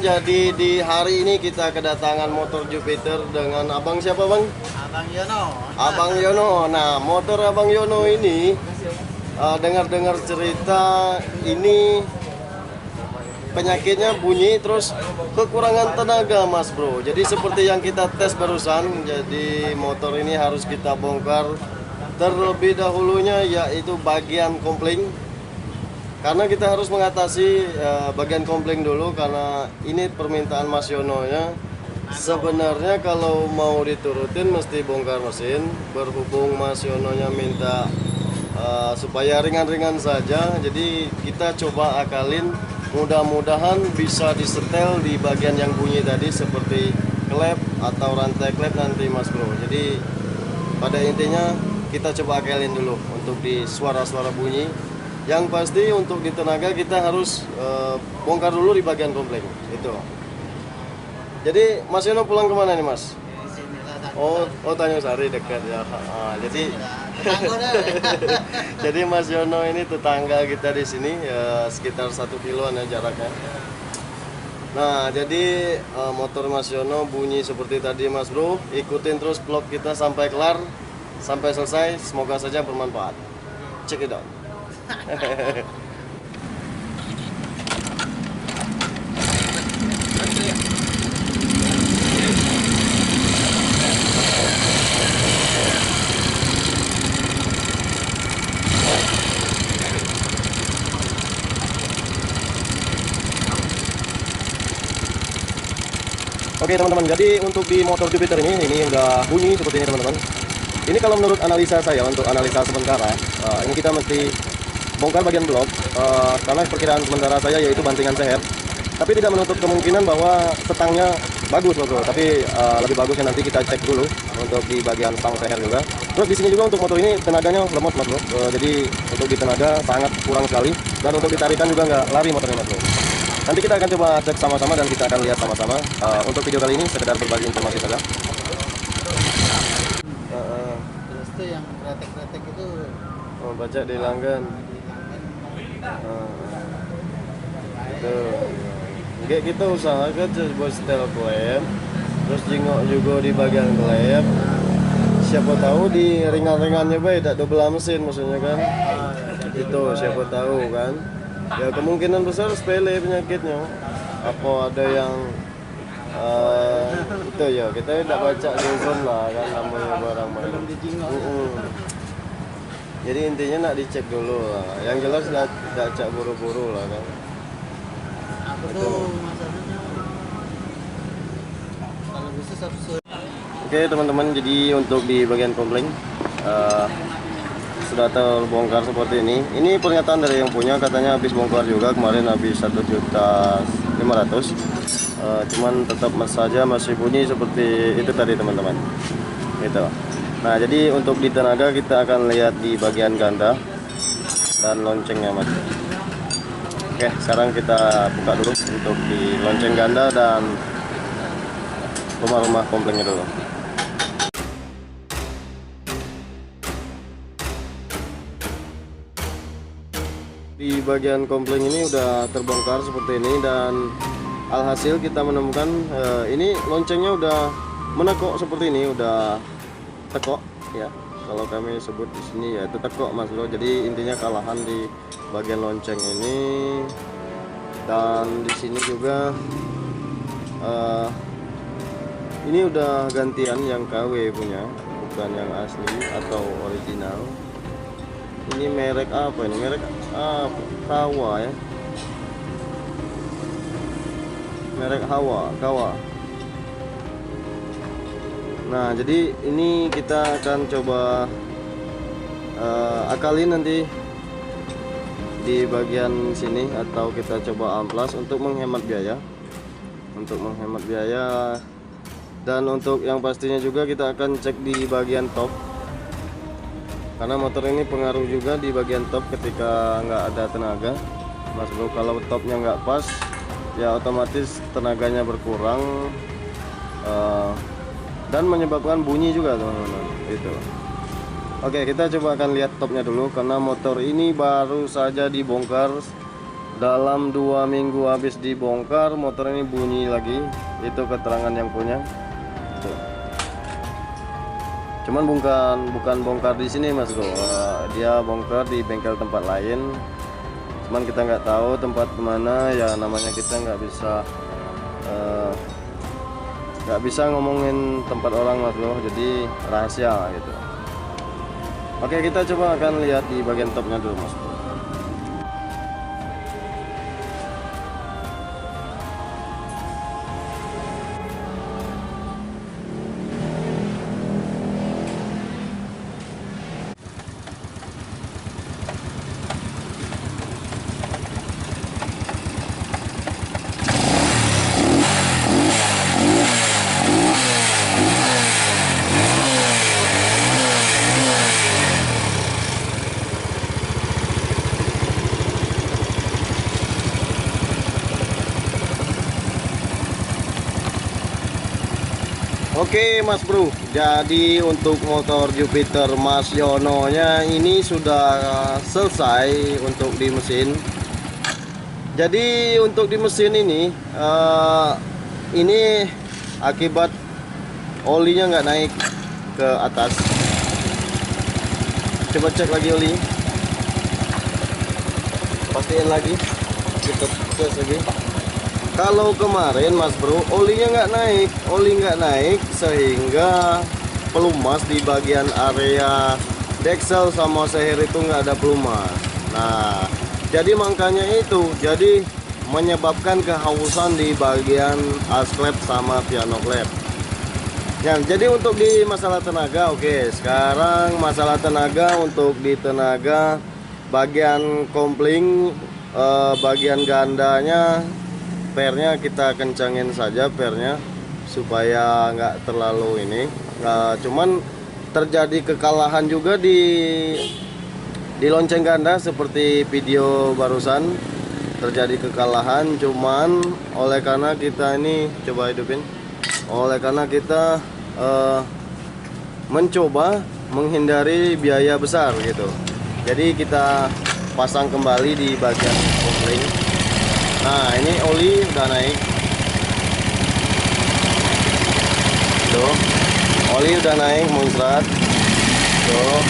jadi di hari ini kita kedatangan motor Jupiter dengan Abang siapa Bang? Abang Yono. Abang Yono. Nah, motor Abang Yono ini dengar-dengar cerita ini penyakitnya bunyi terus kekurangan tenaga Mas Bro. Jadi seperti yang kita tes barusan, jadi motor ini harus kita bongkar terlebih dahulunya yaitu bagian kopling. Karena kita harus mengatasi bagian kopling dulu karena ini permintaan Mas Yono nya. Sebenarnya kalau mau diturutin mesti bongkar mesin. Berhubung Mas Yono nya minta supaya ringan-ringan saja, jadi kita coba akalin. Mudah-mudahan bisa disetel di bagian yang bunyi tadi seperti klep atau rantai klep nanti Mas Bro. Jadi pada intinya kita coba akalin dulu untuk di suara-suara bunyi. Yang pasti untuk di tenaga kita harus bongkar dulu di bagian kopling itu. Jadi Mas Yono pulang kemana nih Mas? Oh Tanjung Sari dekat ya. Jadi jadi Mas Yono ini tetangga kita di sini ya, sekitar 1 kiloan ya jaraknya. Nah jadi motor Mas Yono bunyi seperti tadi Mas Bro. Ikutin terus vlog kita sampai kelar, sampai selesai. Semoga saja bermanfaat. Check it out. Oke teman-teman, jadi untuk di motor Jupiter ini udah bunyi seperti ini teman-teman. Ini kalau menurut analisa saya, untuk analisa sementara, ini kita mesti bongkar bagian blok karena perkiraan sementara saya yaitu bantingan seher. Tapi tidak menutup kemungkinan bahwa setangnya bagus bro. Tapi lebih bagusnya nanti kita cek dulu untuk di bagian stang seher juga. Terus di sini juga untuk motor ini tenaganya lemot mas bro. Jadi untuk di tenaga sangat kurang sekali dan untuk ditarikan juga nggak lari motornya mas bro. Nanti kita akan coba cek sama-sama dan kita akan lihat sama-sama. Untuk video kali ini sekedar berbagi informasi saja. Terus tuh yang kretek-kretek itu Baca di langgan. Itu. Kayak kita usahakan coba setel klep, terus jengok juga di bagian klep. Siapa tahu di ringan-ringannya baik, tidak double mesin maksudnya kan. Itu siapa tahu kan. Ya kemungkinan besar sepele penyakitnya. Apa ada yang itu ya kita tidak baca dulu lah kan namanya barang-barang. Jadi intinya nak dicek dulu lah. Yang jelas tidak cak buru-buru lah kan. aku tuh masalahnya kalau bisa subsur. Oke teman-teman, jadi untuk di bagian kopling sudah terbongkar seperti ini. Ini pernyataan dari yang punya, katanya habis bongkar juga kemarin habis 1.500.000. Cuman tetap saja masih bunyi seperti itu tadi teman-teman. Gitu. Nah jadi untuk di tenaga kita akan lihat di bagian ganda dan loncengnya mas. Oke sekarang kita buka dulu untuk di lonceng ganda dan rumah-rumah komplengnya dulu. Di bagian kompleng ini udah terbongkar seperti ini dan alhasil kita menemukan ini loncengnya udah menekok seperti ini, udah tekok ya. Kalau kami sebut di sini ya itu tekok mas bro. Jadi intinya kalahan di bagian lonceng ini dan di sini juga ini udah gantian yang KW punya, bukan yang asli atau original. Ini merek apa ini? Merek Kawa ya. Merek Kawa. Nah, jadi ini kita akan coba akalin nanti di bagian sini atau kita coba amplas untuk menghemat biaya. Dan untuk yang pastinya juga kita akan cek di bagian top. Karena motor ini pengaruh juga di bagian top ketika nggak ada tenaga mas bro. Kalau topnya nggak pas ya otomatis tenaganya berkurang dan menyebabkan bunyi juga teman-teman itu. Oke kita coba akan lihat topnya dulu karena motor ini baru saja dibongkar Dalam 2 minggu habis dibongkar, motor ini bunyi lagi. Itu keterangan yang punya. Tuh. Cuman bukan bongkar di sini Mas Bro. Dia bongkar di bengkel tempat lain. Cuman kita nggak tahu tempat kemana ya, namanya kita nggak bisa ngomongin tempat orang Mas Bro, jadi rahasia gitu. Oke, kita coba akan lihat di bagian topnya dulu Mas Bro. Oke Mas Bro, jadi untuk motor Jupiter Mas Yono nya ini sudah selesai untuk di mesin. Jadi untuk di mesin ini akibat olinya nggak naik ke atas. Coba cek lagi oli, pastiin lagi, kita tes lagi. Kalau kemarin Mas Bro, olinya nggak naik sehingga pelumas di bagian area deksel sama seher itu nggak ada pelumas. Nah, jadi makanya itu jadi menyebabkan kehausan di bagian as klep sama piano klep. Ya, jadi untuk di masalah tenaga, oke. Sekarang masalah tenaga, untuk di tenaga bagian kopling, bagian gandanya, pernya kita kencangin saja pernya supaya nggak terlalu ini. Cuman terjadi kekalahan juga di lonceng ganda seperti video barusan, terjadi kekalahan. Cuman oleh karena kita ini coba hidupin, oleh karena kita mencoba menghindari biaya besar gitu, jadi kita pasang kembali di bagian kopling. Nah, ini oli udah naik. Tuh, oli udah naik muncrat. Tuh.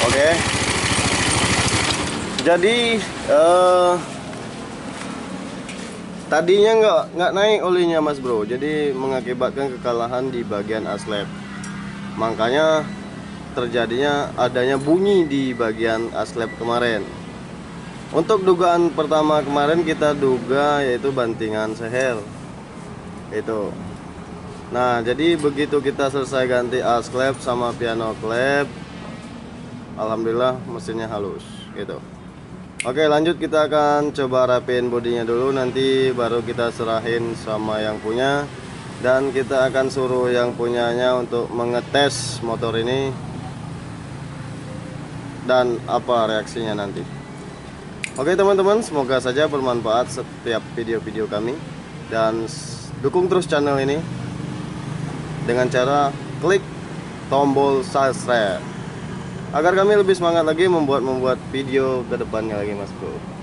Oke. Jadi tadinya nggak naik olinya Mas Bro, jadi mengakibatkan kekalahan di bagian aslep. Makanya terjadinya adanya bunyi di bagian aslep kemarin. Untuk dugaan pertama kemarin kita duga yaitu bantingan seher itu. Nah, jadi begitu kita selesai ganti as klep sama piano klep, alhamdulillah mesinnya halus gitu. Oke, lanjut kita akan coba rapiin bodinya dulu, nanti baru kita serahin sama yang punya, dan kita akan suruh yang punyanya untuk mengetes motor ini dan apa reaksinya nanti. Oke teman-teman, semoga saja bermanfaat setiap video-video kami, dan dukung terus channel ini dengan cara klik tombol subscribe agar kami lebih semangat lagi membuat video ke depannya lagi Mas Bro.